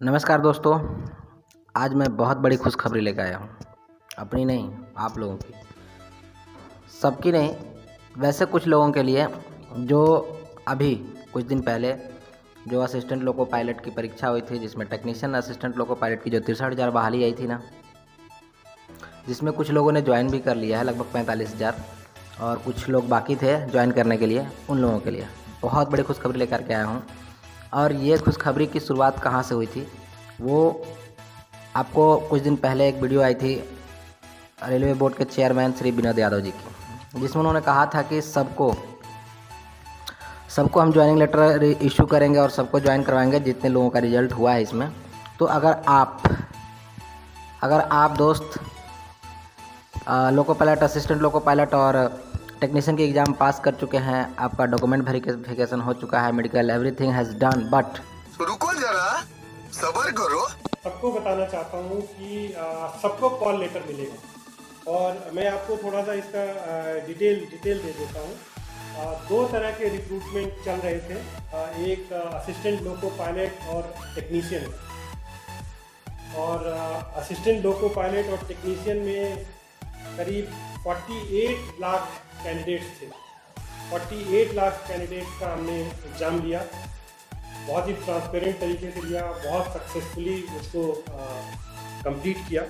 नमस्कार दोस्तों। आज मैं बहुत बड़ी खुशखबरी लेकर आया हूँ। अपनी नहीं, आप लोगों की, सबकी नहीं, वैसे कुछ लोगों के लिए जो अभी कुछ दिन पहले जो असिस्टेंट लोको पायलट की परीक्षा हुई थी, जिसमें टेक्नीशियन असिस्टेंट लोको पायलट की जो 63,000 बहाली आई थी ना, जिसमें कुछ लोगों ने ज्वाइन भी कर लिया है, लगभग 45,000, और कुछ लोग बाकी थे ज्वाइन करने के लिए। उन लोगों के लिए बहुत बड़ी खुशखबरी लेकर के आया हूँ। और ये खुशखबरी की शुरुआत कहाँ से हुई थी, वो आपको कुछ दिन पहले एक वीडियो आई थी रेलवे बोर्ड के चेयरमैन श्री विनोद यादव जी की, जिसमें उन्होंने कहा था कि सबको सबको हम ज्वाइनिंग लेटर इशू करेंगे और सबको ज्वाइन करवाएंगे जितने लोगों का रिजल्ट हुआ है इसमें। तो अगर आप दोस्त loco pilot, assistant loco pilot और टेक्नीशियन की एग्ज़ाम पास कर चुके हैं, आपका डॉक्यूमेंट वेरिफिकेशन हो चुका है, medical everything has done, but रुको जरा, सब्र करो। सबको बताना चाहता हूँ कि सबको कॉल लेटर मिलेगा। और मैं आपको थोड़ा सा इसका डिटेल दे देता हूँ। दो तरह के रिक्रूटमेंट चल रहे थे, एक असिस्टेंट लोको पायलट और टेक्नीशियन। और असिस्टेंट लोको पायलट और टेक्नीशियन में करीब 48 लाख कैंडिडेट्स थे। 48 लाख कैंडिडेट्स का हमने एग्ज़ाम लिया, बहुत ही ट्रांसपेरेंट तरीके से लिया, बहुत सक्सेसफुली उसको कंप्लीट किया।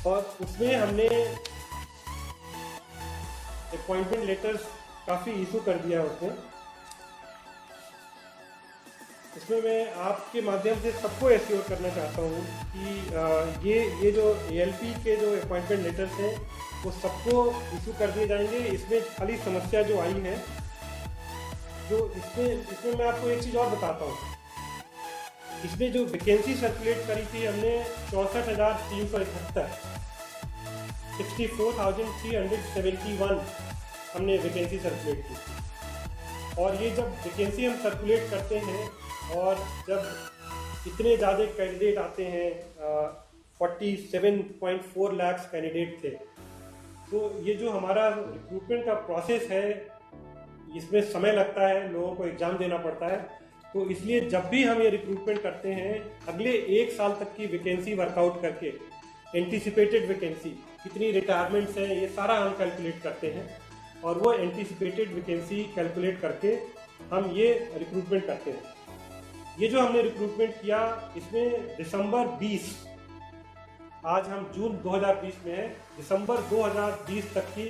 और उसमें हमने अपॉइंटमेंट लेटर्स काफ़ी इशू कर दिया उसमें मैं आपके माध्यम से सबको एश्योर करना चाहता हूँ कि ये जो ALP के जो अपॉइंटमेंट लेटर्स हैं वो सबको इशू कर दिए जाएंगे। इसमें खाली समस्या जो आई है, जो इसमें मैं आपको एक चीज़ और बताता हूँ। इसमें जो वैकेंसी सर्कुलेट करी थी हमने 64,371, 64,371 हमने वैकेंसी सर्कुलेट की थी। और ये जब वैकेंसी हम सर्कुलेट करते हैं और जब इतने ज़्यादा कैंडिडेट आते हैं, 47.4 लाख कैंडिडेट थे, तो ये जो हमारा रिक्रूटमेंट का प्रोसेस है इसमें समय लगता है, लोगों को एग्ज़ाम देना पड़ता है। तो इसलिए जब भी हम ये रिक्रूटमेंट करते हैं, अगले 1 साल तक की वैकेंसी वर्कआउट करके, एंटीसिपेटेड वैकेंसी, कितनी रिटायरमेंट्स हैं, ये सारा हम कैलकुलेट करते हैं। और वो एंटीसिपेटेड वैकेंसी कैलकुलेट करके हम ये रिक्रूटमेंट करते हैं। ये जो हमने रिक्रूटमेंट किया, इसमें दिसंबर 20, आज हम जून 2020 में हैं, दिसंबर 2020 तक की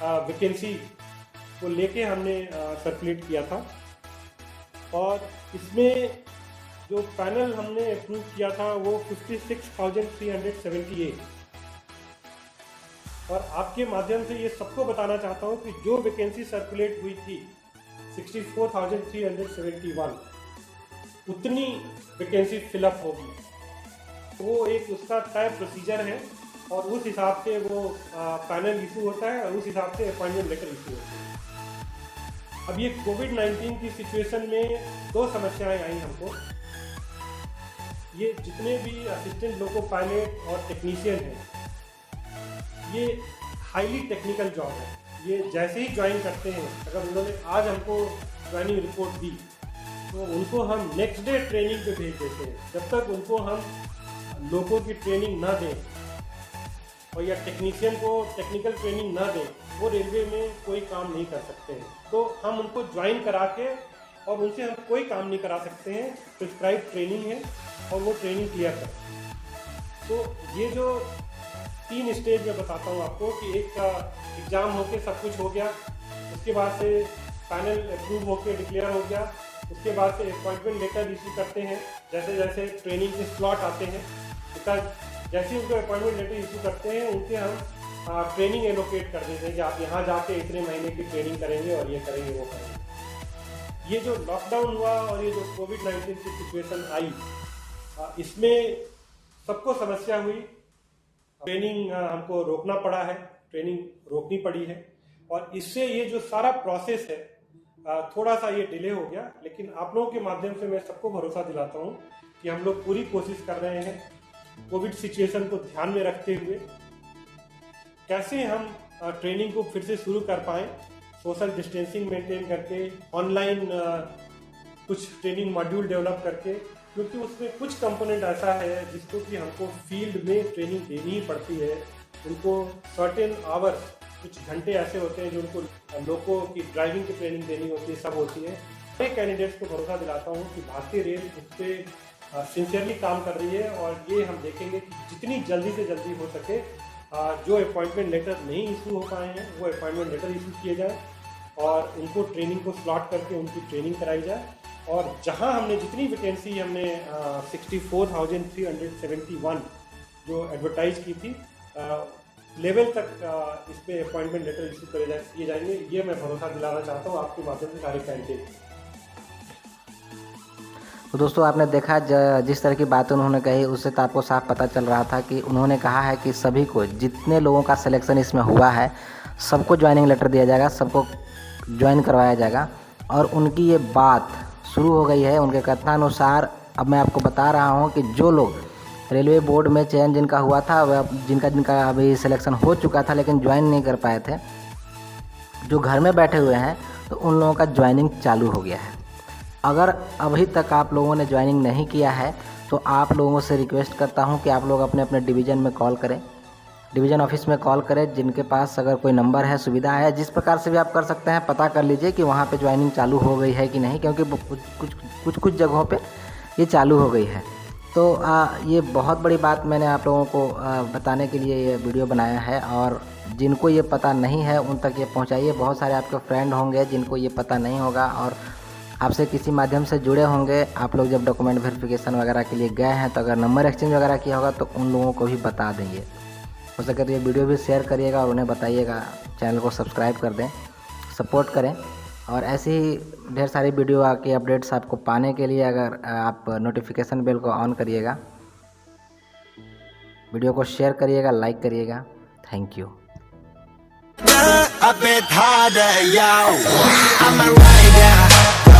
वैकेंसी को लेके हमने सर्कुलेट किया था। और इसमें जो पैनल हमने अप्रूव किया था वो 56,378। और आपके माध्यम से ये सबको बताना चाहता हूँ कि जो वैकेंसी सर्कुलेट हुई थी 64,371, उतनी वैकेंसी फिलअप होगी। वो एक उसका तय प्रोसीजर है और उस हिसाब से वो पैनल इशू होता है और उस हिसाब से अपॉइंटमेंट लेटर इशू होती है। अब ये कोविड-19 की सिचुएशन में 2 समस्याएं आई हमको। ये जितने भी असिस्टेंट लोको पायलट और टेक्नीशियन हैं, ये हाईली टेक्निकल जॉब है। ये जैसे ही ज्वाइन करते हैं, अगर उन्होंने आज हमको ज्वाइनिंग रिपोर्ट दी तो उनको हम नेक्स्ट डे ट्रेनिंग पे भेज देते हैं। जब तक उनको हम लोगों की ट्रेनिंग ना दें और या टेक्नीशियन को टेक्निकल ट्रेनिंग ना दें, वो रेलवे में कोई काम नहीं कर सकते हैं। तो हम उनको ज्वाइन करा के और उनसे हम कोई काम नहीं करा सकते हैं। प्रिस्क्राइब ट्रेनिंग है और वो ट्रेनिंग क्लियर कर। तो ये जो 3 स्टेज में बताता हूँ आपको कि एक का एग्ज़ाम होके सब कुछ हो गया, उसके बाद से पैनल अप्रूव होके डिक्लेयर हो गया, उसके बाद से अपॉइंटमेंट लेटर इशू करते हैं। जैसे जैसे ट्रेनिंग के स्लॉट आते हैं, जैसे उनको अपॉइंटमेंट लेटर इशू करते हैं, उनके हम ट्रेनिंग एलोकेट कर देते हैं कि आप यहाँ जाके इतने महीने की ट्रेनिंग करेंगे और ये करेंगे वो करेंगे। ये जो लॉकडाउन हुआ और ये जो कोविड-19 की सिचुएशन आई, इसमें सबको समस्या हुई। ट्रेनिंग हमको रोकना पड़ा है, ट्रेनिंग रोकनी पड़ी है और इससे ये जो सारा प्रोसेस है थोड़ा सा ये डिले हो गया। लेकिन आप लोगों के माध्यम से मैं सबको भरोसा दिलाता हूँ कि हम लोग पूरी कोशिश कर रहे हैं, कोविड सिचुएशन को ध्यान में रखते हुए कैसे हम ट्रेनिंग को फिर से शुरू कर पाएँ, सोशल डिस्टेंसिंग मेंटेन करके, ऑनलाइन कुछ ट्रेनिंग मॉड्यूल डेवलप करके क्योंकि उसमें कुछ कंपोनेंट ऐसा है जिसको कि हमको फील्ड में ट्रेनिंग देनी ही पड़ती है। उनको सर्टेन आवर्स, कुछ घंटे ऐसे होते हैं जो उनको लोगों की ड्राइविंग की ट्रेनिंग देनी होती है, सब होती है। मैं कैंडिडेट्स को भरोसा दिलाता हूँ कि भारतीय रेल उस पर सिंसियरली काम कर रही है और ये हम देखेंगे कि जितनी जल्दी से जल्दी हो सके जो अपॉइंटमेंट लेटर नहीं इशू हो पाए हैं वो अपॉइंटमेंट लेटर इशू किए जाए और उनको ट्रेनिंग को स्लॉट करके उनकी ट्रेनिंग कराई जाए। और जहां हमने जितनी वैकेंसी हमने 64,371 जो एडवर्टाइज की थी लेवल तक इस पे अपॉइंटमेंट लेटर इशू किए जाएंगे। ये मैं भरोसा दिलाना चाहता हूँ आपके माध्यम से सारे कैंडिडेट। तो दोस्तों आपने देखा जिस तरह की बातें उन्होंने कही उससे तो आपको साफ पता चल रहा था कि उन्होंने कहा है कि सभी को, जितने लोगों का सिलेक्शन इसमें हुआ है, सबको ज्वाइनिंग लेटर दिया जाएगा, सबको ज्वाइन करवाया जाएगा। और उनकी ये बात शुरू हो गई है उनके कथनानुसार। अब मैं आपको बता रहा हूँ कि जो लोग रेलवे बोर्ड में चयन जिनका हुआ था, वह जिनका अभी सिलेक्शन हो चुका था लेकिन ज्वाइन नहीं कर पाए थे, जो घर में बैठे हुए हैं, तो उन लोगों का ज्वाइनिंग चालू हो गया है। अगर अभी तक आप लोगों ने ज्वाइनिंग नहीं किया है तो आप लोगों से रिक्वेस्ट करता हूं कि आप लोग अपने अपने डिवीज़न में कॉल करें, डिवीज़न ऑफिस में कॉल करें। जिनके पास अगर कोई नंबर है, सुविधा है, जिस प्रकार से भी आप कर सकते हैं, पता कर लीजिए कि वहां पे ज्वाइनिंग चालू हो गई है कि नहीं, क्योंकि कुछ जगहों पे ये चालू हो गई है। तो ये बहुत बड़ी बात मैंने आप लोगों को बताने के लिए ये वीडियो बनाया है। और जिनको ये पता नहीं है उन तक ये पहुँचाइए। बहुत सारे आपके फ्रेंड होंगे जिनको ये पता नहीं होगा और आपसे किसी माध्यम से जुड़े होंगे। आप लोग जब डॉक्यूमेंट वेरिफिकेशन वगैरह के लिए गए हैं तो अगर नंबर एक्सचेंज वगैरह किया होगा तो उन लोगों को भी बता देंगे। हो सके तो ये वीडियो भी शेयर करिएगा और उन्हें बताइएगा, चैनल को सब्सक्राइब कर दें, सपोर्ट करें। और ऐसे ही ढेर सारी वीडियो के अपडेट्स आपको पाने के लिए अगर आप नोटिफिकेशन बेल को ऑन करिएगा, वीडियो को शेयर करिएगा, लाइक करिएगा। Thank you. A bit harder, yo. I'm a rider.